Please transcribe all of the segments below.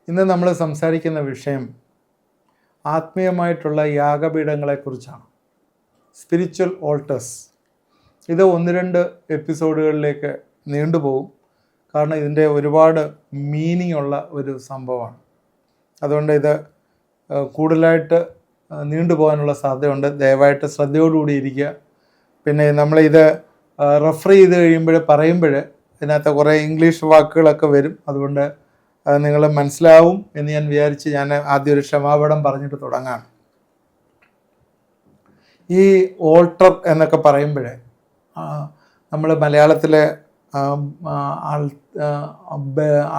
ഇന്ന് നമ്മൾ സംസാരിക്കുന്ന വിഷയം ആത്മീയമായിട്ടുള്ള യാഗപീഠങ്ങളെക്കുറിച്ചാണ്. Spiritual alters. ഇത് 1-2 എപ്പിസോഡുകളിലേക്ക് നീണ്ടുപോകും. കാരണം ഇതിൻ്റെ ഒരുപാട് മീനിങ് ഉള്ള ഒരു സംഭവമാണ്. അതുകൊണ്ട് ഇത് കൂടുതലായിട്ട് നീണ്ടുപോകാനുള്ള സാധ്യതയുണ്ട്. ദയവായിട്ട് ശ്രദ്ധയോടുകൂടി ഇരിക്കുക. പിന്നെ നമ്മളിത് റെഫർ ചെയ്ത് പറയുമ്പോൾ ഇതിനകത്ത് കുറേ ഇംഗ്ലീഷ് വാക്കുകളൊക്കെ വരും. അതുകൊണ്ട് നിങ്ങൾ മനസ്സിലാവും എന്ന് ഞാൻ വിചാരിച്ച് ഞാൻ ആദ്യം ഒരു ക്ഷമാപണം പറഞ്ഞിട്ട് തുടങ്ങാണ്. ഈ ഓൾട്ടർ എന്നൊക്കെ പറയുമ്പോൾ നമ്മൾ മലയാളത്തിലെ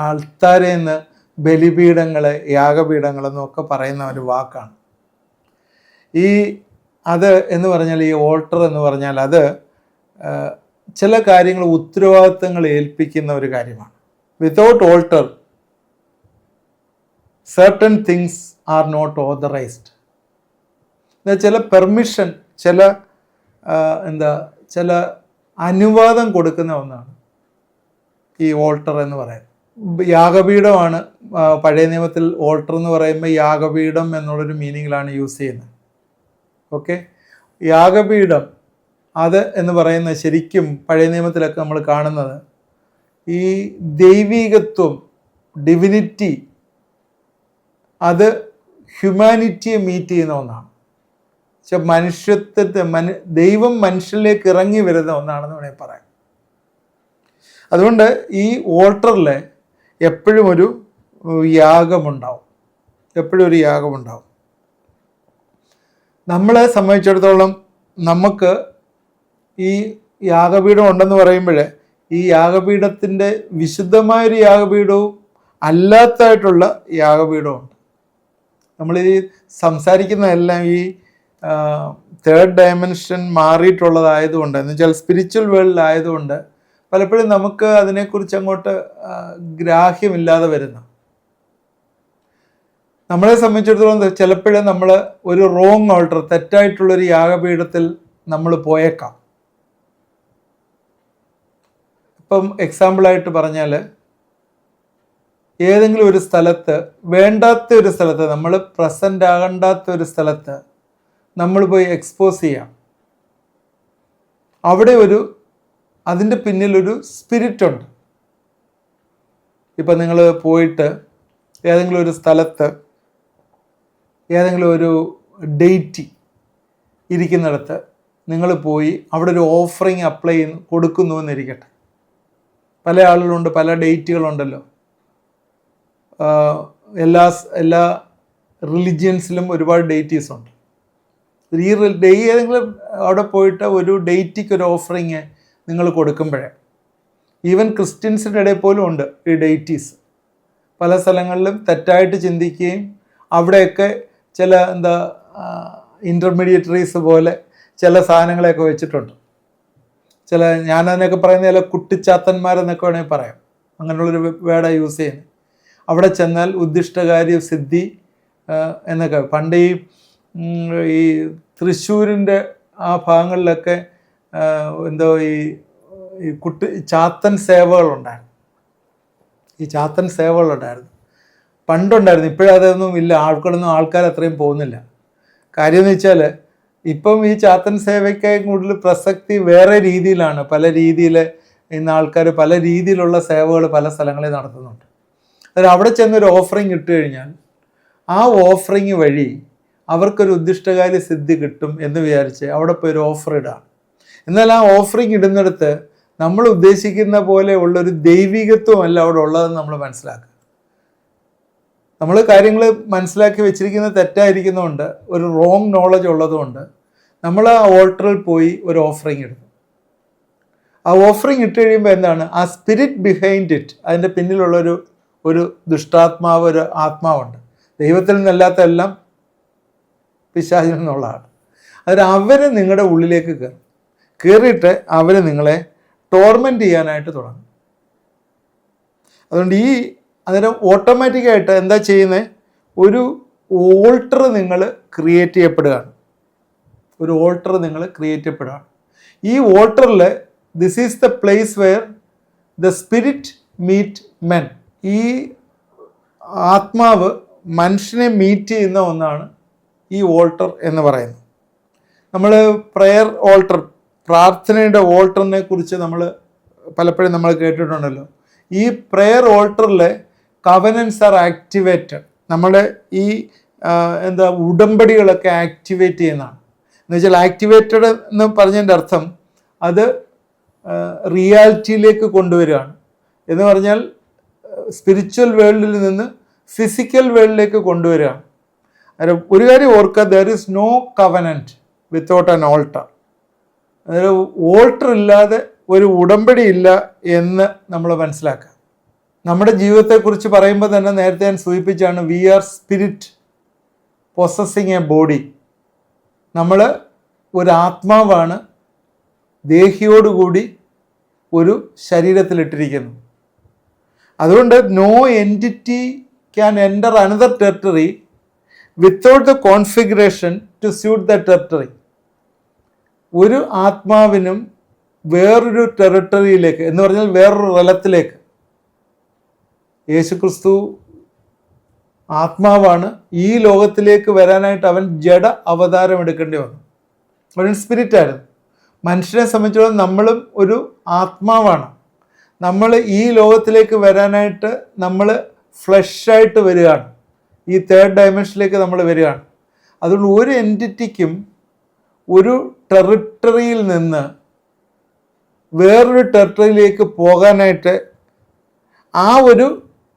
ആൾത്താരെന്ന് ബലിപീഠങ്ങൾ, യാഗപീഠങ്ങളെന്നൊക്കെ പറയുന്ന ഒരു വാക്കാണ്. അത് എന്ന് പറഞ്ഞാൽ ഈ ഓൾട്ടർ എന്ന് പറഞ്ഞാൽ അത് ചില കാര്യങ്ങൾ ഉത്തരവാദിത്തങ്ങൾ ഏൽപ്പിക്കുന്ന ഒരു കാര്യമാണ്. Without alter certain things are not authorized. ചില പെർമിഷൻ, ചില അനുവാദം കൊടുക്കുന്ന ഒന്നാണ് ഈ ഓൾട്ടർ എന്ന് പറയുന്നത്. യാഗപീഠമാണ് പഴയ നിയമത്തിൽ ഓൾട്ടർ എന്ന് പറയുമ്പോൾ യാഗപീഠം എന്നുള്ളൊരു മീനിങ്ങിലാണ് യൂസ് ചെയ്യുന്നത്. ഓക്കെ, യാഗപീഠം അത് എന്ന് പറയുന്ന ശരിക്കും പഴയ നിയമത്തിലൊക്കെ നമ്മൾ കാണുന്നത് ഈ ദൈവികത്വം, ഡിവിനിറ്റി, അത് ഹ്യൂമാനിറ്റിയെ മീറ്റ് ചെയ്യുന്ന ഒന്നാണ്. ദൈവം മനുഷ്യനിലേക്ക് ഇറങ്ങി വരുന്ന ഒന്നാണെന്ന് വേണമെങ്കിൽ പറയാം. അതുകൊണ്ട് ഈ ഓൾട്ടറിൽ എപ്പോഴും ഒരു യാഗമുണ്ടാവും. നമ്മളെ സംബന്ധിച്ചിടത്തോളം നമുക്ക് ഈ യാഗപീഠം ഉണ്ടെന്ന് പറയുമ്പോൾ ഈ യാഗപീഠത്തിൻ്റെ വിശുദ്ധമായൊരു യാഗപീഠവും അല്ലാത്തതായിട്ടുള്ള യാഗപീഠമുണ്ട്. നമ്മളിത് സംസാരിക്കുന്നതെല്ലാം ഈ തേർഡ് ഡയമെൻഷൻ മാറിയിട്ടുള്ളതായതുകൊണ്ട്, എന്ന് വെച്ചാൽ സ്പിരിച്വൽ വേൾഡിലായതുകൊണ്ട് പലപ്പോഴും നമുക്ക് അതിനെക്കുറിച്ച് അങ്ങോട്ട് ഗ്രാഹ്യമില്ലാതെ വരുന്ന, നമ്മളെ സംബന്ധിച്ചിടത്തോളം ചിലപ്പോഴും നമ്മൾ ഒരു റോങ് ഓൾട്ടർ, തെറ്റായിട്ടുള്ളൊരു യാഗപീഠത്തിൽ നമ്മൾ പോയേക്കാം. ഇപ്പം എക്സാമ്പിളായിട്ട് പറഞ്ഞാൽ, ഏതെങ്കിലും ഒരു സ്ഥലത്ത്, വേണ്ടാത്ത ഒരു സ്ഥലത്ത്, നമ്മൾ പ്രസൻ്റ് ആകണ്ടാത്ത ഒരു സ്ഥലത്ത് നമ്മൾ പോയി എക്സ്പോസ് ചെയ്യാം. അവിടെ അതിൻ്റെ പിന്നിലൊരു സ്പിരിറ്റ് ഉണ്ട്. ഇപ്പം നിങ്ങൾ പോയിട്ട് ഏതെങ്കിലും ഒരു സ്ഥലത്ത് ഏതെങ്കിലും ഒരു ഡേറ്റ് ഇരിക്കുന്നിടത്ത് നിങ്ങൾ പോയി അവിടെ ഒരു ഓഫറിങ് അപ്ലൈ കൊടുക്കുന്നു എന്നിരിക്കട്ടെ. പല ആളുകളുണ്ട്, പല ഡേറ്റുകളുണ്ടല്ലോ. എല്ലാ റിലിജിയൻസിലും ഒരുപാട് ഡേറ്റീസ് ഉണ്ട്. ഏതെങ്കിലും അവിടെ പോയിട്ട് ഒരു ഡേറ്റിക്ക് ഒരു ഓഫറിങ് നിങ്ങൾ കൊടുക്കുമ്പോഴേ, ഈവൻ ക്രിസ്ത്യൻസിൻ്റെ ഇടയിൽ പോലും ഉണ്ട് ഈ ഡേറ്റീസ്. പല സ്ഥലങ്ങളിലും തെറ്റായിട്ട് ചിന്തിക്കുകയും അവിടെയൊക്കെ ചില ഇൻ്റർമീഡിയറ്ററീസ് പോലെ ചില സാധനങ്ങളെയൊക്കെ വെച്ചിട്ടുണ്ട്. ഞാനതിനൊക്കെ പറയുന്ന ചില കുട്ടിച്ചാത്തന്മാരെന്നൊക്കെ വേണമെങ്കിൽ പറയാം. അങ്ങനെയുള്ളൊരു വേർഡാണ് യൂസ് ചെയ്യുന്നത്. അവിടെ ചെന്നാൽ ഉദ്ദിഷ്ടകാര്യ സിദ്ധി എന്നൊക്കെ. പണ്ട് ഈ തൃശ്ശൂരിൻ്റെ ആ ഭാഗങ്ങളിലൊക്കെ ഈ ചാത്തൻ സേവകളുണ്ടായിരുന്നു. പണ്ടുണ്ടായിരുന്നു. ഇപ്പോഴതൊന്നും ഇല്ല. ആൾക്കാർ അത്രയും പോകുന്നില്ല. കാര്യം എന്ന് വെച്ചാൽ ഇപ്പം ഈ ചാത്തൻ സേവയ്ക്കായി കൂടുതൽ പ്രസക്തി വേറെ രീതിയിലാണ്. പല രീതിയിൽ ഇന്ന് ആൾക്കാർ പല രീതിയിലുള്ള സേവകൾ പല സ്ഥലങ്ങളിൽ നടത്തുന്നുണ്ട്. അവിടെ ചെന്നൊരു ഓഫറിങ് ഇട്ട് കഴിഞ്ഞാൽ ആ ഓഫറിങ് വഴി അവർക്കൊരു ഉദ്ദിഷ്ടകാര്യ സിദ്ധി കിട്ടും എന്ന് വിചാരിച്ച് അവിടെ പോയി ഒരു ഓഫർ ഇടാം. എന്നാൽ ആ ഓഫറിങ് ഇടുന്നിടത്ത് നമ്മൾ ഉദ്ദേശിക്കുന്ന പോലെ ഉള്ളൊരു ദൈവികത്വമല്ല അവിടെ ഉള്ളതെന്ന് നമ്മൾ മനസ്സിലാക്കുക. നമ്മൾ കാര്യങ്ങൾ മനസ്സിലാക്കി വെച്ചിരിക്കുന്നത് തെറ്റായിരിക്കുന്നതുകൊണ്ട്, ഒരു റോങ് നോളജ് ഉള്ളതുകൊണ്ട് നമ്മൾ ആ ഓൾട്ടറിൽ പോയി ഒരു ഓഫറിങ് ഇടുന്നു. ആ ഓഫറിങ് ഇട്ട് കഴിയുമ്പോൾ എന്താണ്, ആ സ്പിരിറ്റ് ബിഹൈൻഡ് ഇറ്റ്, അതിൻ്റെ പിന്നിലുള്ളൊരു ദുഷ്ടാത്മാവ്, ഒരു ആത്മാവുണ്ട്. ദൈവത്തിൽ നിന്നല്ലാത്ത എല്ലാം പിശാചിൽ നിന്നുള്ളതാണ്. അവർ നിങ്ങളുടെ ഉള്ളിലേക്ക് കയറിയിട്ട് അവർ നിങ്ങളെ ടോർമെൻറ്റ് ചെയ്യാനായിട്ട് തുടങ്ങും. അതുകൊണ്ട് അന്നേരം ഓട്ടോമാറ്റിക്കായിട്ട് എന്താ ചെയ്യുന്നത്, ഒരു ഓൾട്ടർ നിങ്ങൾ ക്രിയേറ്റ് ചെയ്യപ്പെടുകയാണ്. ഈ ഓൾട്ടറിൽ this is the place where the spirit meet men. ഈ ആത്മാവ് മനുഷ്യനെ മീറ്റ് ചെയ്യുന്ന ഒന്നാണ് ഈ ഓൾട്ടർ എന്ന് പറയുന്നത്. നമ്മൾ പ്രെയർ ഓൾട്ടർ, പ്രാർത്ഥനയുടെ ഓൾട്ടറിനെ കുറിച്ച് നമ്മൾ പലപ്പോഴും നമ്മൾ കേട്ടിട്ടുണ്ടല്ലോ. ഈ പ്രെയർ ഓൾട്ടറിലെ കവനൻസ് ആർ ആക്ടിവേറ്റഡ്. നമ്മുടെ ഈ ഉടമ്പടികളൊക്കെ ആക്ടിവേറ്റ് ചെയ്യുന്നതാണ്. എന്ന് വെച്ചാൽ ആക്ടിവേറ്റഡ് എന്ന് പറഞ്ഞതിൻ്റെ അർത്ഥം അത് റിയാലിറ്റിയിലേക്ക് കൊണ്ടുവരികയാണ്. എന്ന് പറഞ്ഞാൽ സ്പിരിച്വൽ വേൾഡിൽ നിന്ന് ഫിസിക്കൽ വേൾഡിലേക്ക് കൊണ്ടുവരികയാണ്. അന്നേരം ഒരു കാര്യം ഓർക്കുക, there is no covenant without an altar. അന്നേരം ഓൾട്ടർ ഇല്ലാതെ ഒരു ഉടമ്പടി ഇല്ല എന്ന് നമ്മൾ മനസ്സിലാക്കുക. നമ്മുടെ ജീവിതത്തെക്കുറിച്ച് പറയുമ്പോൾ തന്നെ നേരത്തെ ഞാൻ സൂചിപ്പിച്ചാണ്, we are spirit possessing a body. നമ്മൾ ഒരു ആത്മാവാണ്, ദേഹിയോടുകൂടി ഒരു ശരീരത്തിലിട്ടിരിക്കുന്നു. അതുകൊണ്ട് no entity can enter another territory without the configuration to suit the territory. ഒരു ആത്മാവിനും വേറൊരു ടെറിട്ടറിയിലേക്ക്, എന്ന് പറഞ്ഞാൽ വേറൊരു റലത്തിലേക്ക്, യേശുക്രിസ്തു ആത്മാവാണ്, ഈ ലോകത്തിലേക്ക് വരാനായിട്ട് അവൻ ജഡ അവതാരം എടുക്കേണ്ടി വന്നു. അവൻ സ്പിരിറ്റായിരുന്നു. മനുഷ്യനെ സംബന്ധിച്ചിടത്തോളം നമ്മളും ഒരു ആത്മാവാണ്. നമ്മൾ ഈ ലോകത്തിലേക്ക് വരാനായിട്ട് നമ്മൾ ഫ്ലഷായിട്ട് വരികയാണ്, ഈ തേർഡ് ഡയമെൻഷനിലേക്ക് നമ്മൾ വരികയാണ്. അതുകൊണ്ട് ഒരു എൻറ്റിറ്റിക്കും ഒരു ടെറിട്ടറിയിൽ നിന്ന് വേറൊരു ടെറിട്ടറിയിലേക്ക് പോകാനായിട്ട് ആ ഒരു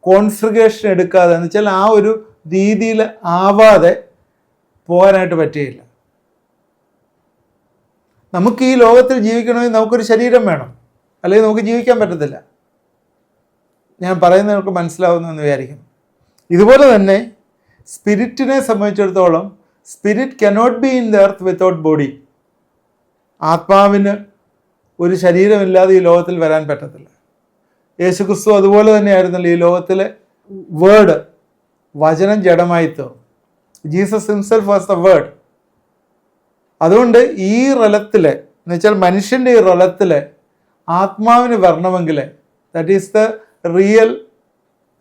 കോൺഫിഗറേഷൻ എടുക്കാതെ, എന്ന് വെച്ചാൽ ആ ഒരു രീതിയിൽ ആവാതെ പോകാനായിട്ട് പറ്റുകയില്ല. നമുക്ക് ഈ ലോകത്തിൽ ജീവിക്കണമെങ്കിൽ നമുക്കൊരു ശരീരം വേണം, അല്ലെങ്കിൽ നമുക്ക് ജീവിക്കാൻ പറ്റത്തില്ല. ഞാൻ പറയുന്നത് നമുക്ക് മനസ്സിലാവുന്നെന്ന് വിചാരിക്കുന്നു. ഇതുപോലെ തന്നെ സ്പിരിറ്റിനെ സംബന്ധിച്ചിടത്തോളം spirit cannot be in the earth without body. ആത്മാവിന് ഒരു ശരീരമില്ലാതെ ഈ ലോകത്തിൽ വരാൻ പറ്റത്തില്ല. യേശുക്രിസ്തു അതുപോലെ തന്നെയായിരുന്നല്ലോ. ഈ ലോകത്തിലെ വേർഡ്, വചനം ജഡമായി തീർന്നു. Jesus himself was the word. അതുകൊണ്ട് ഈ റലത്തിൽ, എന്ന് വെച്ചാൽ മനുഷ്യൻ്റെ ഈ റലത്തിൽ ആത്മാവിന് വരണമെങ്കിൽ, that is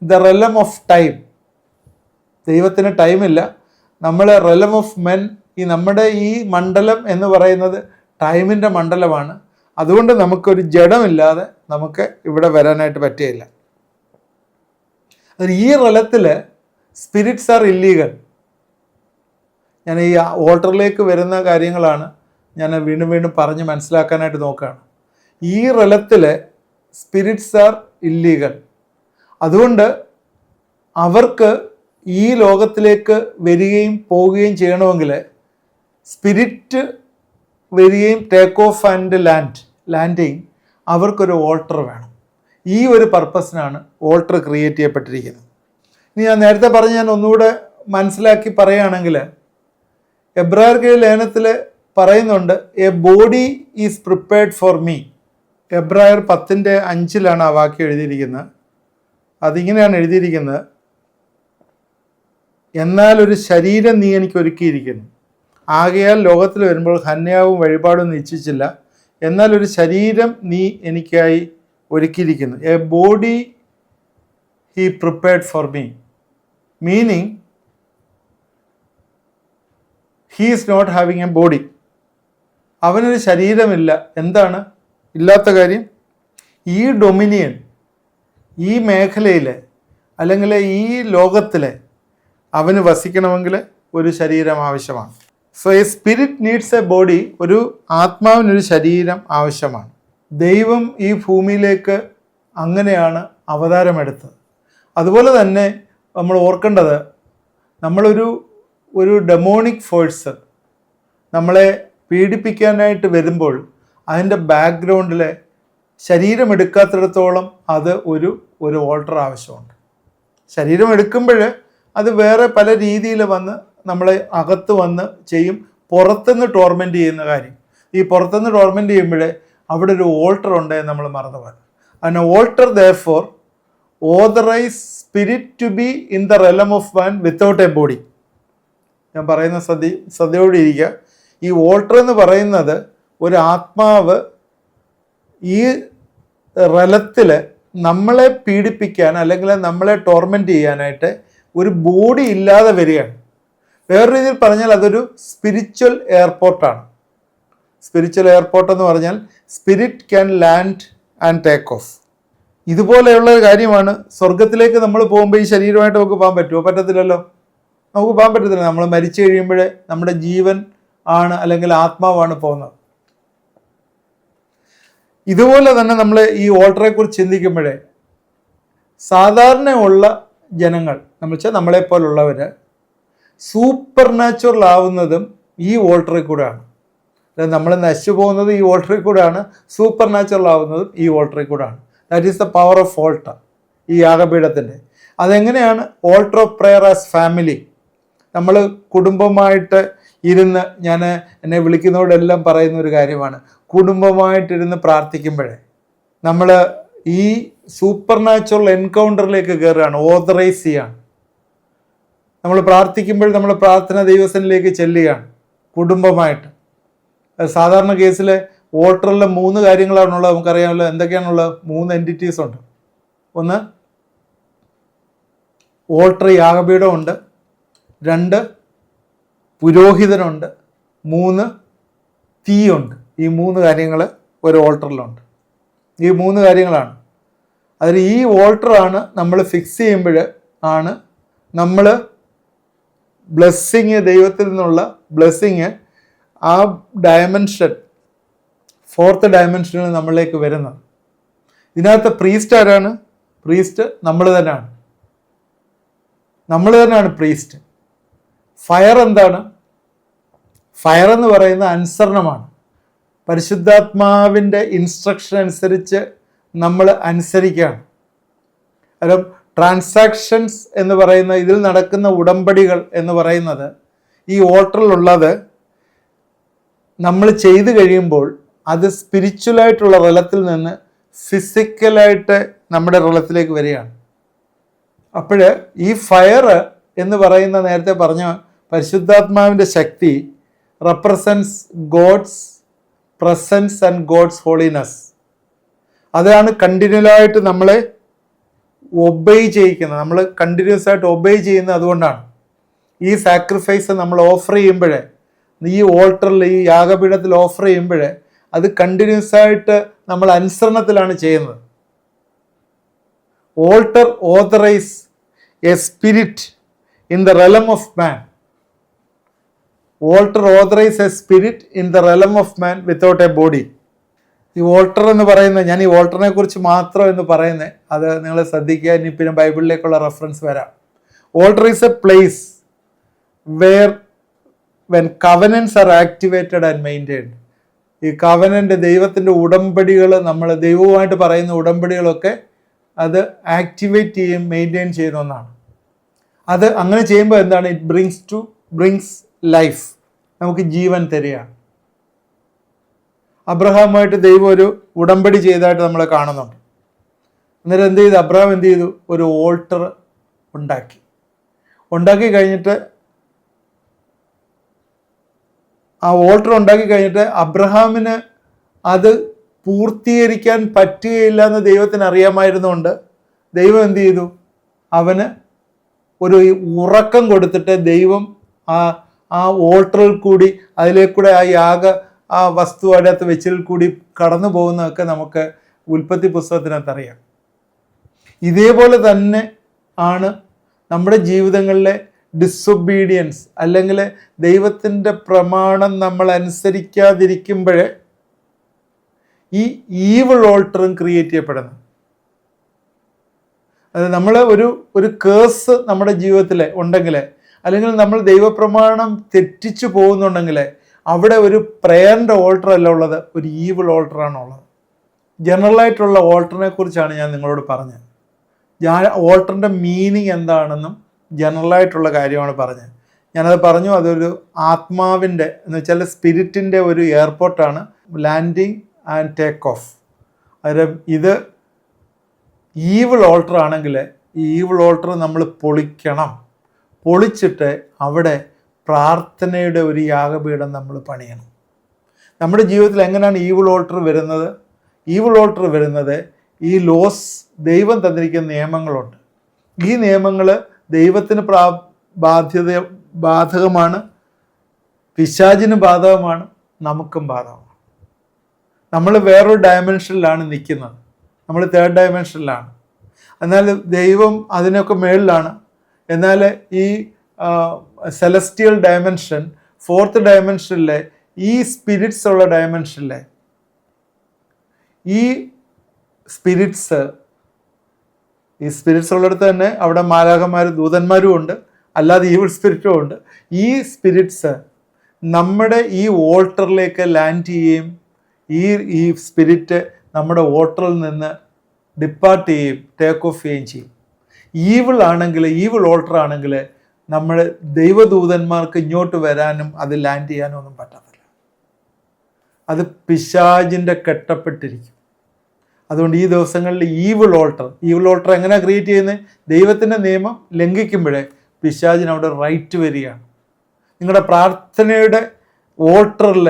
the realm of time. ദൈവത്തിന് ടൈമില്ല. നമ്മൾ റെലം ഓഫ് മെൻ, ഈ നമ്മുടെ ഈ മണ്ഡലം എന്ന് പറയുന്നത് ടൈമിൻ്റെ മണ്ഡലമാണ്. അതുകൊണ്ട് നമുക്കൊരു ജഡമില്ലാതെ നമുക്ക് ഇവിടെ വരാനായിട്ട് പറ്റുകയില്ല. ഈ റലത്തിൽ സ്പിരിറ്റ്സ് ആർ ഇല്ലീഗൽ. ഞാൻ ഈ ഓൾട്ടറിലേക്ക് വരുന്ന കാര്യങ്ങളാണ് ഞാൻ വീണ്ടും വീണ്ടും പറഞ്ഞ് മനസ്സിലാക്കാനായിട്ട് നോക്കുകയാണ്. ഈ റലത്തിൽ സ്പിരിറ്റ്സ് ആർ ഇല്ലീഗൽ. അതുകൊണ്ട് അവർക്ക് ഈ ലോകത്തിലേക്ക് വരികയും പോവുകയും ചെയ്യണമെങ്കിൽ സ്പിരിറ്റ് വരികയും ടേക്ക് ഓഫ് ആൻഡ് ലാൻഡിങ് അവർക്കൊരു ഓൾട്ടർ വേണം. ഈ ഒരു പർപ്പസിനാണ് ഓൾട്ടർ ക്രിയേറ്റ് ചെയ്യപ്പെട്ടിരിക്കുന്നത്. ഇനി ഞാൻ നേരത്തെ പറഞ്ഞ് ഞാൻ ഒന്നുകൂടെ മനസ്സിലാക്കി പറയുകയാണെങ്കിൽ, എബ്രായർ ലേഖനത്തിൽ പറയുന്നുണ്ട്, A body is prepared for me. എബ്രായർ 10:5 ആ വാക്യം എഴുതിയിരിക്കുന്നത്. അതിങ്ങനെയാണ് എഴുതിയിരിക്കുന്നത്, എന്നാൽ ഒരു ശരീരം നീ എനിക്ക് ഒരുക്കിയിരിക്കുന്നു, ആകയാൽ ലോകത്തിൽ വരുമ്പോൾ ഹന്യാവും വഴിപാടും നിശ്ചയിച്ചില്ല, എന്നാൽ ഒരു ശരീരം നീ എനിക്കായി ഒരുക്കിയിരിക്കുന്നു. A body he prepared for me, meaning he is not having a body. അവനൊരു ശരീരമില്ല. എന്താണ് ഇല്ലാത്ത കാര്യം? ഈ ഡൊമിനിയൻ, ഈ മേഖലയിൽ അല്ലെങ്കിൽ ഈ ലോകത്തിൽ അവന് വസിക്കണമെങ്കിൽ ഒരു ശരീരം ആവശ്യമാണ്. So A spirit needs A body. ഒരു ആത്മാവിനൊരു ശരീരം ആവശ്യമാണ്. ദൈവം ഈ ഭൂമിയിലേക്ക് അങ്ങനെയാണ് അവതാരമെടുത്തത്. അതുപോലെ തന്നെ നമ്മൾ ഓർക്കേണ്ടത്, ഒരു ഡെമോണിക് ഫോഴ്സ് നമ്മളെ പീഡിപ്പിക്കാനായിട്ട് വരുമ്പോൾ അതിൻ്റെ ബാക്ക്ഗ്രൗണ്ടിൽ ശരീരം എടുക്കാത്തിടത്തോളം അത് ഒരു ഓൾട്ടർ ആവശ്യമുണ്ട്. ശരീരം എടുക്കുമ്പോൾ അത് വേറെ പല രീതിയിൽ വന്ന് നമ്മളെ അകത്ത് വന്ന് ചെയ്യും. പുറത്തുനിന്ന് ടോർമെൻറ്റ് ചെയ്യുന്ന കാര്യം, ഈ പുറത്തുനിന്ന് ടോർമെൻറ്റ് ചെയ്യുമ്പോൾ അവിടെ ഒരു ഓൾട്ടർ ഉണ്ട് എന്ന് നമ്മൾ മറന്നുപോയി. അതിന് altar therefore authorize spirit to be in the realm of man without a body. ഞാൻ പറയുന്ന ശ്രദ്ധയോടെ ഇരിക്കുക. ഈ ഓൾട്ടർ എന്ന് പറയുന്നത് ഒരു ആത്മാവ് ഈ റലത്തിൽ നമ്മളെ പീഡിപ്പിക്കാൻ അല്ലെങ്കിൽ നമ്മളെ ടോർമെൻറ്റ് ചെയ്യാനായിട്ട് ഒരു ബോഡി ഇല്ലാതെ വരികയാണ്. വേറൊരു രീതിയിൽ പറഞ്ഞാൽ അതൊരു സ്പിരിച്വൽ എയർപോർട്ടാണ്. സ്പിരിച്വൽ എയർപോർട്ട് എന്ന് പറഞ്ഞാൽ spirit can land and take of. ഇതുപോലെയുള്ള കാര്യമാണ്. സ്വർഗത്തിലേക്ക് നമ്മൾ പോകുമ്പോൾ ഈ ശരീരമായിട്ട് നമുക്ക് പോകാൻ പറ്റുമോ? പറ്റത്തില്ലല്ലോ. നമുക്ക് പോകാൻ പറ്റത്തില്ല. നമ്മൾ മരിച്ചു കഴിയുമ്പോൾ നമ്മുടെ ജീവൻ ആണ് അല്ലെങ്കിൽ ആത്മാവാണ് പോകുന്നത്. ഇതുപോലെ തന്നെ നമ്മൾ ഈ ഓൾട്ടറെ കുറിച്ച് ചിന്തിക്കുമ്പോഴേ സാധാരണ ഉള്ള ജനങ്ങൾ നമ്മൾ വെച്ചാൽ നമ്മളെപ്പോലുള്ളവർ സൂപ്പർ നാച്ചുറൽ ആവുന്നതും ഈ ഓൾട്ടറിൽ കൂടെയാണ്. നമ്മൾ നശിച്ചു പോകുന്നത് ഈ ഓൾട്ടറിൽ കൂടെയാണ്, സൂപ്പർ നാച്ചുറൽ ആവുന്നതും ഈ ഓൾട്ടറിൽ കൂടെയാണ്. That is the power of alter, ഈ യാഗപീഠത്തിൻ്റെ. അതെങ്ങനെയാണ്? Alter of prayer as family. നമ്മൾ കുടുംബമായിട്ട് ഇരുന്ന്, ഞാൻ എന്നെ വിളിക്കുന്നവരോടെല്ലാം പറയുന്ന ഒരു കാര്യമാണ്, കുടുംബമായിട്ടിരുന്ന് പ്രാർത്ഥിക്കുമ്പോഴേ നമ്മൾ ഈ സൂപ്പർ നാച്ചുറൽ എൻകൗണ്ടറിലേക്ക് കയറുകയാണ്, ഓതറൈസ് ചെയ്യുകയാണ്. നമ്മൾ പ്രാർത്ഥിക്കുമ്പോൾ നമ്മൾ പ്രാർത്ഥന ദൈവസനിലേക്ക് ചെല്ലുകയാണ് കുടുംബമായിട്ട്. സാധാരണ കേസിൽ ഓൾട്ടറിൽ 3 കാര്യങ്ങളാണുള്ളത്. നമുക്കറിയാമല്ലോ എന്തൊക്കെയാണുള്ളത്. 3 എൻറ്റിറ്റീസ് ഉണ്ട്. ഒന്ന്, ഓൾട്ടർ യാഗപീഠമുണ്ട്. 2 പുരോഹിതനുണ്ട്. 3 തീയുണ്ട്. ഈ 3 കാര്യങ്ങൾ ഒരു ഓൾട്ടറിലുണ്ട്. ഈ 3 കാര്യങ്ങളാണ്. അതിൽ ഈ ഓൾട്ടറാണ് നമ്മൾ ഫിക്സ് ചെയ്യുമ്പോൾ ആണ് നമ്മൾ ബ്ലെസ്സിങ്, ദൈവത്തിൽ നിന്നുള്ള ബ്ലെസ്സിങ് ആ ഡയമെൻഷൻ, 4th ഡയമെൻഷനിൽ നമ്മളിലേക്ക് വരുന്നത്. ഇതിനകത്ത് പ്രീസ്റ്റ് ആരാണ്? പ്രീസ്റ്റ് നമ്മൾ തന്നെയാണ്. നമ്മൾ തന്നെയാണ് പ്രീസ്റ്റ്. ഫയർ എന്താണ്? ഫയർ എന്ന് പറയുന്ന അനുസരണമാണ്. പരിശുദ്ധാത്മാവിൻ്റെ ഇൻസ്ട്രക്ഷൻ അനുസരിച്ച് നമ്മൾ അനുസരിക്കുകയാണ്. കാരണം ട്രാൻസാക്ഷൻസ് എന്ന് പറയുന്ന, ഇതിൽ നടക്കുന്ന ഉടമ്പടികൾ എന്ന് പറയുന്നത്, ഈ ഓൾട്ടറിലുള്ളത് നമ്മൾ ചെയ്തു കഴിയുമ്പോൾ അത് സ്പിരിച്വലായിട്ടുള്ള റലത്തിൽ നിന്ന് ഫിസിക്കലായിട്ട് നമ്മുടെ റലത്തിലേക്ക് വരികയാണ്. അപ്പോൾ ഈ ഫയർ എന്ന് പറയുന്ന, നേരത്തെ പറഞ്ഞ പരിശുദ്ധാത്മാവിൻ്റെ ശക്തി represents God's presence and God's holiness. അതാണ് കണ്ടിന്യൂലായിട്ട് നമ്മളെ ഒബേ ചെയ്യിക്കുന്നത്. നമ്മൾ കണ്ടിന്യൂസ് ആയിട്ട് ഒബേ ചെയ്യുന്നത് അതുകൊണ്ടാണ്. ഈ സാക്രിഫൈസ് നമ്മൾ ഓഫർ ചെയ്യുമ്പോഴേ, ഈ ഓൾട്ടറിൽ, ഈ യാഗപീഠത്തിൽ ഓഫർ ചെയ്യുമ്പോഴേ അത് കണ്ടിന്യൂസ് ആയിട്ട് നമ്മൾ അനുസരണത്തിലാണ് ചെയ്യുന്നത്. Alter authorise A spirit in the realm of man. Alter authorise A spirit in the realm of man without a body. ഈ ഓൾട്ടർ എന്ന് പറയുന്നത്, ഞാൻ ഈ ഓൾട്ടറിനെ കുറിച്ച് മാത്രം എന്ന് പറയുന്നത്, അത് നിങ്ങൾ ശ്രദ്ധിക്കുക. ഇനി പിന്നെ ബൈബിളിലേക്കുള്ള റെഫറൻസ് വരാം. Altar is a place where when covenants are activated and maintained. ഈ കവനൻ്റ്, ദൈവത്തിൻ്റെ ഉടമ്പടികൾ, നമ്മൾ ദൈവവുമായിട്ട് പറയുന്ന ഉടമ്പടികളൊക്കെ അത് ആക്ടിവേറ്റ് ചെയ്യും, മെയിൻറ്റെയിൻ ചെയ്യുന്ന ഒന്നാണ്. അത് അങ്ങനെ ചെയ്യുമ്പോൾ എന്താണ്? ഇറ്റ് ബ്രിങ്സ് ലൈഫ്, നമുക്ക് ജീവൻ തരികയാണ്. അബ്രഹാമുമായിട്ട് ദൈവം ഒരു ഉടമ്പടി ചെയ്തതായിട്ട് നമ്മൾ കാണുന്നുണ്ട്. അന്നേരം എന്ത് ചെയ്തു? അബ്രഹാം എന്ത് ചെയ്തു? ഒരു ഓൾട്ടർ ഉണ്ടാക്കി കഴിഞ്ഞിട്ട്, ആ ഓൾട്ടർ ഉണ്ടാക്കി കഴിഞ്ഞിട്ട് അബ്രഹാമിന് അത് പൂർത്തീകരിക്കാൻ പറ്റുകയില്ല എന്ന് ദൈവത്തിന് അറിയാമായിരുന്നുകൊണ്ട് ദൈവം എന്ത് ചെയ്തു? അവന് ഒരു ഉറക്കം കൊടുത്തിട്ട് ദൈവം ആ ഓൾട്ടറിൽ കൂടി, അതിലേക്കൂടെ ആ വസ്തു അതിനകത്ത് വെച്ചിൽ കൂടി കടന്നു പോകുന്നതൊക്കെ നമുക്ക് ഉൽപ്പത്തി പുസ്തകത്തിനകത്ത് അറിയാം. ഇതേപോലെ തന്നെ ആണ് നമ്മുടെ ജീവിതങ്ങളിലെ ഡിസൊബീഡിയൻസ്, അല്ലെങ്കിൽ ദൈവത്തിൻ്റെ പ്രമാണം നമ്മൾ അനുസരിക്കാതിരിക്കുമ്പോഴേ ഈ ഈവിൾ ഓൾട്ടറും ക്രിയേറ്റ് ചെയ്യപ്പെടുന്നു. അത് നമ്മൾ ഒരു കേസ് നമ്മുടെ ജീവിതത്തിൽ ഉണ്ടെങ്കിൽ, അല്ലെങ്കിൽ നമ്മൾ ദൈവപ്രമാണം തെറ്റിച്ചു പോകുന്നുണ്ടെങ്കിൽ, അവിടെ ഒരു പ്രേയറിൻ്റെ ഓൾട്ടർ അല്ല ഉള്ളത്, ഒരു ഈവിൾ ഓൾട്ടറാണ് ഉള്ളത്. ജനറലായിട്ടുള്ള ഓൾട്ടറിനെ കുറിച്ചാണ് ഞാൻ നിങ്ങളോട് പറഞ്ഞത്. ഓൾട്ടറിൻ്റെ മീനിങ് എന്താണെന്നും ജനറലായിട്ടുള്ള കാര്യമാണ് പറഞ്ഞത്. ഞാനത് പറഞ്ഞു. അതൊരു ആത്മാവിൻ്റെ, എന്ന് വെച്ചാൽ സ്പിരിറ്റിൻ്റെ ഒരു എയർപോർട്ടാണ്. Landing and take off. അന്നേരം ഇത് ഈവിൾ ഓൾട്ടർ ആണെങ്കിൽ ഈ ഈവിൾ ഓൾട്ടർ നമ്മൾ പൊളിച്ചിട്ട് അവിടെ പ്രാർത്ഥനയുടെ ഒരു യാഗപീഠം നമ്മൾ പണിയണം. നമ്മുടെ ജീവിതത്തിൽ എങ്ങനെയാണ് ഈവിൾ ഓൾട്ടർ വരുന്നത്? ഈവിൾ ഓൾട്ടർ വരുന്നത് ഈ ലോസ്, ദൈവം തന്നിരിക്കുന്ന നിയമങ്ങളുണ്ട്. ഈ നിയമങ്ങൾ ദൈവത്തിന് ബാധകമാണ്, പിശാചിന് ബാധകമാണ്, നമുക്കും ബാധകമാണ്. നമ്മൾ വേറൊരു ഡയമെൻഷനിലാണ് നിൽക്കുന്നത്, നമ്മൾ 3rd ഡയമെൻഷനിലാണ്. എന്നാൽ ദൈവം അതിനൊക്കെ മേളിലാണ്. എന്നാൽ ഈ സെലസ്റ്റിയൽ ഡയമെൻഷൻ, 4th ഡയമെൻഷനിലെ ഈ സ്പിരിറ്റ്സ് ഉള്ള ഡയമെൻഷനിലെ ഈ സ്പിരിറ്റ്സ് ഉള്ളിടത്ത് തന്നെ അവിടെ മാലാഖമാരും ദൂതന്മാരും ഉണ്ട്, അല്ലാതെ ഈവിൾ സ്പിരിറ്റും ഉണ്ട്. ഈ സ്പിരിറ്റ്സ് നമ്മുടെ ഈ വോൾട്ടറിലേക്ക് ലാൻഡ് ചെയ്യുകയും ഈ സ്പിരിറ്റ് നമ്മുടെ വോൾട്ടറിൽ നിന്ന് ഡിപ്പാർട്ട് ചെയ്യുകയും ടേക്ക് ഓഫ് ചെയ്യുകയും ചെയ്യും. ഈവിൾ വോൾട്ടർ ആണെങ്കിൽ നമ്മൾ ദൈവദൂതന്മാർക്ക് ഇങ്ങോട്ട് വരാനും അത് ലാൻഡ് ചെയ്യാനും ഒന്നും പറ്റത്തില്ല. അത് പിശാചിൻ്റെ കെട്ടപ്പെട്ടിരിക്കും. അതുകൊണ്ട് ഈ ദിവസങ്ങളിൽ ഈവിൾ വോൾട്ടർ എങ്ങനെയാണ് ക്രിയേറ്റ് ചെയ്യുന്നത്? ദൈവത്തിൻ്റെ നിയമം ലംഘിക്കുമ്പോഴേ പിശാചിന് അവിടെ റൈറ്റ് വരികയാണ്. നിങ്ങളുടെ പ്രാർത്ഥനയുടെ വോൾട്ടറിൽ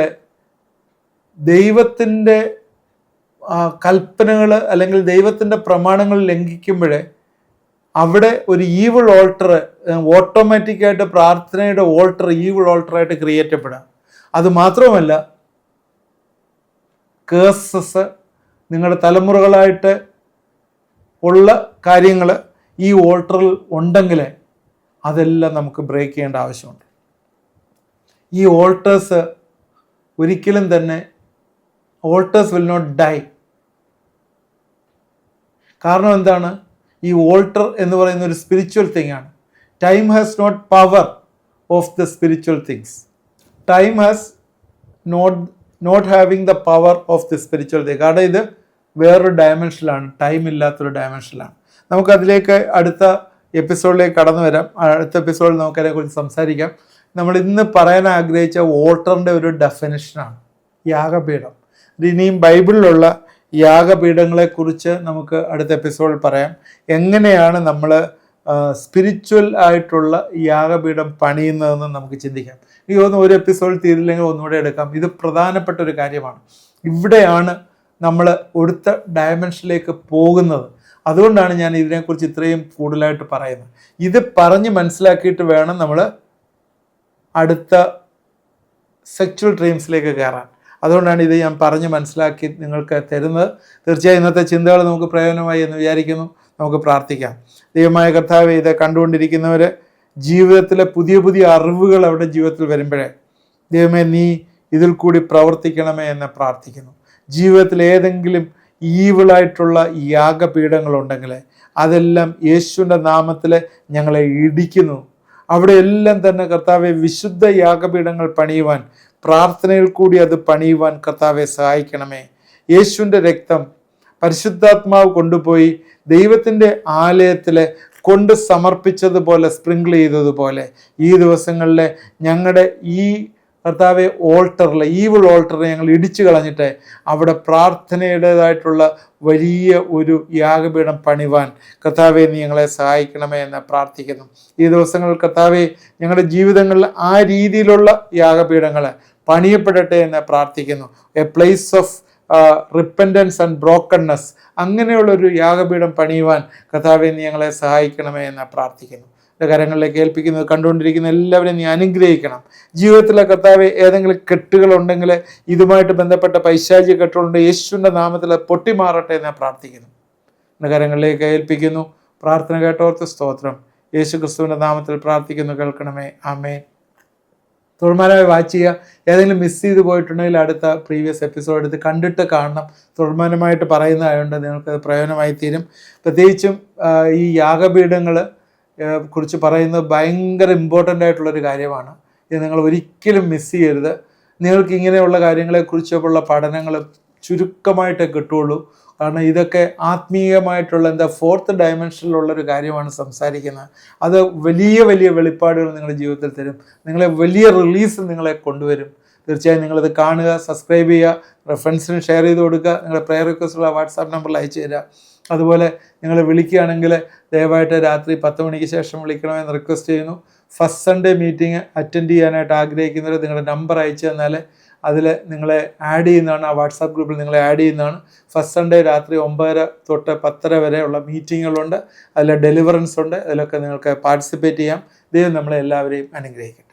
ദൈവത്തിൻ്റെ കൽപ്പനകൾ അല്ലെങ്കിൽ ദൈവത്തിൻ്റെ പ്രമാണങ്ങൾ ലംഘിക്കുമ്പോഴേ അവിടെ ഒരു ഈവിൾ വോൾട്ടർ ഓട്ടോമാറ്റിക്കായിട്ട് പ്രാർത്ഥനയുടെ വോൾട്ടർ ഈവിൾ വോൾട്ടറായിട്ട് ക്രിയേറ്റ് ചെയ്യപ്പെടാം. അതുമാത്രമല്ല, കേഴ്സസ് നിങ്ങളുടെ തലമുറകളായിട്ട് ഉള്ള കാര്യങ്ങൾ ഈ വോൾട്ടറിൽ ഉണ്ടെങ്കിൽ അതെല്ലാം നമുക്ക് ബ്രേക്ക് ചെയ്യേണ്ട ആവശ്യമുണ്ട്. ഈ വോൾട്ടേഴ്സ് ഒരിക്കലും തന്നെ വിൽ നോട്ട് ഡൈ. കാരണം എന്താണ്? ഈ വോൾട്ടർ എന്ന് പറയുന്ന ഒരു സ്പിരിച്വൽ തിങ് ആണ്. Time has not power of the spiritual things. Time has not having the power of the spiritual thing. കാരണം ഇത് വേറൊരു ഡയമെൻഷനിലാണ്, ടൈം ഇല്ലാത്തൊരു ഡയമെൻഷനിലാണ്. നമുക്കതിലേക്ക് അടുത്ത എപ്പിസോഡിലേക്ക് കടന്നു വരാം. അടുത്ത എപ്പിസോഡിൽ നമുക്കതിനെക്കുറിച്ച് സംസാരിക്കാം. നമ്മൾ ഇന്ന് പറയാൻ ആഗ്രഹിച്ച വോൾട്ടറിൻ്റെ ഒരു ഡെഫിനിഷനാണ് യാഗപീഠം. ഇനിയും ബൈബിളിലുള്ള യാഗപീഠങ്ങളെക്കുറിച്ച് നമുക്ക് അടുത്ത എപ്പിസോഡിൽ പറയാം. എങ്ങനെയാണ് നമ്മൾ സ്പിരിച്വൽ ആയിട്ടുള്ള യാഗപീഠം പണിയുന്നതെന്ന് നമുക്ക് ചിന്തിക്കാം. എനിക്ക് തോന്നുന്നു ഒരു എപ്പിസോഡ് തീരില്ലെങ്കിൽ ഒന്നുകൂടെ എടുക്കാം. ഇത് പ്രധാനപ്പെട്ട ഒരു കാര്യമാണ്. ഇവിടെയാണ് നമ്മൾ അടുത്ത ഡയമെൻഷനിലേക്ക് പോകുന്നത്. അതുകൊണ്ടാണ് ഞാൻ ഇതിനെക്കുറിച്ച് ഇത്രയും കൂടുതലായിട്ട് പറയുന്നത്. ഇത് പറഞ്ഞ് മനസ്സിലാക്കിയിട്ട് വേണം നമ്മൾ അടുത്ത സെക്ച്വൽ ഡ്രീംസിലേക്ക് കയറാൻ. അതുകൊണ്ടാണ് ഇത് ഞാൻ പറഞ്ഞ് മനസ്സിലാക്കി നിങ്ങൾക്ക് തരുന്നത്. തീർച്ചയായും ഇന്നത്തെ ചിന്തകൾ നമുക്ക് പ്രയോജനമായി എന്ന് വിചാരിക്കുന്നു. നമുക്ക് പ്രാർത്ഥിക്കാം. ദൈവമായ കർത്താവേ, ഇത് കണ്ടുകൊണ്ടിരിക്കുന്നവർ ജീവിതത്തിലെ പുതിയ പുതിയ അറിവുകൾ അവരുടെ ജീവിതത്തിൽ വരുമ്പോഴേ ദൈവമേ നീ ഇതിൽ കൂടി പ്രവർത്തിക്കണമേ എന്ന് പ്രാർത്ഥിക്കുന്നു. ജീവിതത്തിൽ ഏതെങ്കിലും ഈവിളായിട്ടുള്ള യാഗപീഠങ്ങളുണ്ടെങ്കിൽ അതെല്ലാം യേശുവിൻ്റെ നാമത്തിൽ ഞങ്ങളെ ഇടിക്കുന്നു. അവിടെ എല്ലാം തന്നെ കർത്താവെ വിശുദ്ധ യാഗപീഠങ്ങൾ പണിയുവാൻ, പ്രാർത്ഥനയിൽ കൂടി അത് പണിയുവാൻ കർത്താവെ സഹായിക്കണമേ. യേശുവിൻ്റെ രക്തം പരിശുദ്ധാത്മാവ് കൊണ്ടുപോയി ദൈവത്തിൻ്റെ ആലയത്തിൽ കൊണ്ട് സമർപ്പിച്ചതുപോലെ, സ്പ്രിങ്കിൾ ചെയ്തതുപോലെ ഈ ദിവസങ്ങളിൽ ഞങ്ങളുടെ ഈ കർത്താവെ ഓൾട്ടറിൽ, ഈവിൾ ഓൾട്ടറിനെ ഞങ്ങൾ ഇടിച്ചു കളഞ്ഞിട്ട് അവിടെ പ്രാർത്ഥനയുടേതായിട്ടുള്ള വലിയ ഒരു യാഗപീഠം പണിവാൻ കർത്താവെ നീ ഞങ്ങളെ സഹായിക്കണമേ എന്ന് പ്രാർത്ഥിക്കുന്നു. ഈ ദിവസങ്ങളിൽ കർത്താവെ ഞങ്ങളുടെ ജീവിതങ്ങളിൽ ആ രീതിയിലുള്ള യാഗപീഠങ്ങൾ പണിയപ്പെടട്ടെ എന്ന് പ്രാർത്ഥിക്കുന്നു. A place of repentance and brokenness, അങ്ങനെയുള്ളൊരു യാഗപീഠം പണിയുവാൻ കർത്താവെ നീ ഞങ്ങളെ സഹായിക്കണമേ എന്ന് പ്രാർത്ഥിക്കുന്നു. കരങ്ങളിലേക്ക് ഏൽപ്പിക്കുന്നത് കണ്ടുകൊണ്ടിരിക്കുന്ന എല്ലാവരെയും നീ അനുഗ്രഹിക്കണം. ജീവിതത്തിലെ കർത്താവെ ഏതെങ്കിലും കെട്ടുകളുണ്ടെങ്കിൽ, ഇതുമായിട്ട് ബന്ധപ്പെട്ട പൈശാചിക കെട്ടുകളുണ്ട്, യേശുവിൻ്റെ നാമത്തിൽ പൊട്ടിമാറട്ടെ എന്ന് പ്രാർത്ഥിക്കുന്നു. കരങ്ങളിലേക്ക് ഏൽപ്പിക്കുന്നു. പ്രാർത്ഥന കേട്ടോർത്ത് സ്തോത്രം. യേശു ക്രിസ്തുവിൻ്റെ നാമത്തിൽ പ്രാർത്ഥിക്കുന്നു. കേൾക്കണമേ. ആമേൻ. തുടർമാനമായി വാച്ച് ചെയ്യുക. ഏതെങ്കിലും മിസ് ചെയ്ത് പോയിട്ടുണ്ടെങ്കിൽ അടുത്ത പ്രീവിയസ് എപ്പിസോഡ് എടുത്ത് കണ്ടിട്ട് കാണണം. തുടർമാനമായിട്ട് പറയുന്നതായതുകൊണ്ട് നിങ്ങൾക്കത് പ്രയോജനമായി തീരും. പ്രത്യേകിച്ചും ഈ യാഗപീഠങ്ങൾ കുറിച്ച് പറയുന്നത് ഭയങ്കര ഇമ്പോർട്ടൻ്റ് ആയിട്ടുള്ളൊരു കാര്യമാണ്. ഇത് നിങ്ങൾ ഒരിക്കലും മിസ് ചെയ്യരുത്. നിങ്ങൾക്ക് ഇങ്ങനെയുള്ള കാര്യങ്ങളെക്കുറിച്ചുള്ള പഠനങ്ങൾ ചുരുക്കമായിട്ടേ കിട്ടുകയുള്ളൂ. കാരണം ഇതൊക്കെ ആത്മീയമായിട്ടുള്ള ഫോർത്ത് ഡയമെൻഷനിലുള്ളൊരു കാര്യമാണ് സംസാരിക്കുന്നത്. അത് വലിയ വലിയ വെളിപ്പാടുകൾ നിങ്ങളുടെ ജീവിതത്തിൽ തരും. നിങ്ങളെ വലിയ റിലീസ് നിങ്ങളെ കൊണ്ടുവരും. തീർച്ചയായും നിങ്ങളിത് കാണുക, സബ്സ്ക്രൈബ് ചെയ്യുക, ഫ്രണ്ട്സിന് ഷെയർ ചെയ്ത് കൊടുക്കുക. നിങ്ങളുടെ പ്രയർ റിക്വസ്റ്റുള്ള വാട്സാപ്പ് നമ്പറിൽ അയച്ചു തരിക. അതുപോലെ നിങ്ങൾ വിളിക്കുകയാണെങ്കിൽ ദയവായിട്ട് രാത്രി 10 മണിക്ക് ശേഷം വിളിക്കണമെന്ന് റിക്വസ്റ്റ് ചെയ്യുന്നു. ഫസ്റ്റ് സൺഡേ മീറ്റിംഗ് അറ്റൻഡ് ചെയ്യാനായിട്ട് ആഗ്രഹിക്കുന്നവർ നിങ്ങളുടെ നമ്പർ അയച്ചു തന്നാൽ അതിൽ നിങ്ങളെ ആഡ് ചെയ്യുന്നതാണ്. ആ വാട്സാപ്പ് ഗ്രൂപ്പിൽ നിങ്ങളെ ആഡ് ചെയ്യുന്നതാണ്. ഫസ്റ്റ് സൺഡേ രാത്രി 9:30 തൊട്ട് 10:30 വരെയുള്ള മീറ്റിങ്ങുകളുണ്ട്. അതിൽ ഡെലിവറൻസ് ഉണ്ട്. അതിലൊക്കെ നിങ്ങൾക്ക് പാർട്ടിസിപ്പേറ്റ് ചെയ്യാം. ദൈവം നമ്മളെ എല്ലാവരെയും അനുഗ്രഹിക്കട്ടെ.